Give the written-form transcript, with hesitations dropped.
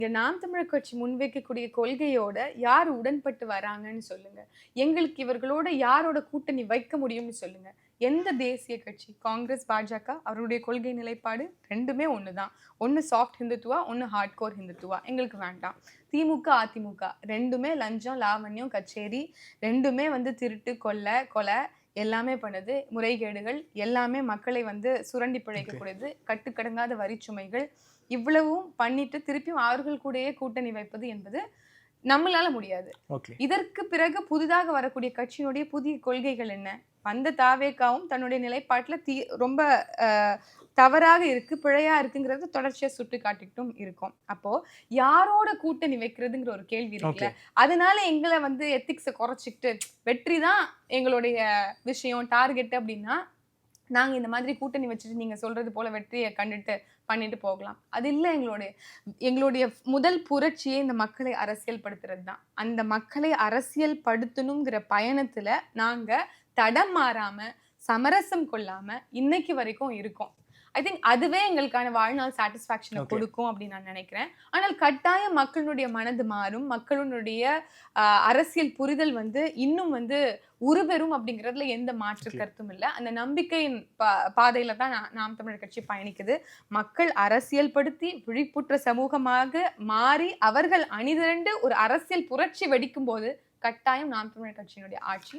இங்க நாம் தமிழர் கட்சி முன்வைக்கக்கூடிய கொள்கையோட யார் உடன்பட்டு வராங்கன்னு சொல்லுங்க. எங்களுக்கு இவர்களோட யாரோட கூட்டணி வைக்க முடியும்னு சொல்லுங்க. எந்த தேசிய கட்சி? காங்கிரஸ், பாஜக அவருடைய கொள்கை நிலைப்பாடு 2மே ஒண்ணுதான். ஒண்ணு சாஃப்ட் ஹிந்துத்துவா, ஒண்ணு ஹார்ட்கோர் ஹிந்துத்துவா. எங்களுக்கு வேண்டாம். திமுக, அதிமுக 2மே லஞ்சம், லாவண்யம், கச்சேரி 2மே திருட்டு, கொலை எல்லாமே பண்ணுது. முறைகேடுகள் எல்லாமே மக்களை சுரண்டி பிழைக்கக்கூடியது. கட்டுக்கடங்காத வரிச்சுமைகள் இவ்வளவும் பண்ணிட்டு திருப்பியும் அவர்கள் கூடயே கூட்டணி வைப்பது என்பது நம்மளால முடியாது. இதற்கு பிறகு புதிதாக வரக்கூடிய கட்சியினுடைய புதிய கொள்கைகள் என்ன? வந்த தாவேகாவும் தன்னுடைய நிலைப்பாட்டுல ரொம்ப தவறாக இருக்கு, பிழையா இருக்குங்கிறது தொடர்ச்சியா சுட்டி காட்டிட்டும் இருக்கும். அப்போ யாரோட கூட்டணி வைக்கிறதுங்கிற ஒரு கேள்வி இருக்குல்ல. அதனால எங்களை எத்திக்ஸை குறைச்சிக்கிட்டு வெற்றி தான் எங்களுடைய விஷயம், டார்கெட் அப்படின்னா நாங்க இந்த மாதிரி கூட்டணி வச்சுட்டு நீங்க சொல்றது போல வெற்றியை கண்டுட்டு பண்ணிட்டு போகலாம். அது இல்ல எங்களுடைய முதல் புரட்சியே இந்த மக்களை அரசியல் படுத்துறது தான். அந்த மக்களை அரசியல் படுத்தணுங்கிற பயணத்துல நாங்க தடம் மாறாம, சமரசம் கொள்ளாம இன்னைக்கு வரைக்கும் இருக்கோம். ஐ திங்க் அதுவே எங்களுக்கான வாழ்நாள் சாட்டிஸ்ஃபேக்ஷனை கொடுக்கும் அப்படின்னு நான் நினைக்கிறேன். ஆனால் கட்டாயம் மக்களுடைய மனது மாறும், மக்களுடைய அரசியல் புரிதல் இன்னும் உருவெறும் அப்படிங்கிறதுல எந்த மாற்று கருத்தும் இல்லை. அந்த நம்பிக்கையின் பாதையில தான் நாம் தமிழர் கட்சி பயணிக்குது. மக்கள் அரசியல் படுத்தி விழிப்புற்ற சமூகமாக மாறி அவர்கள் அணிதிரண்டு ஒரு அரசியல் புரட்சி வெடிக்கும் போது கட்டாயம் நாம் தமிழர் கட்சியினுடைய ஆட்சி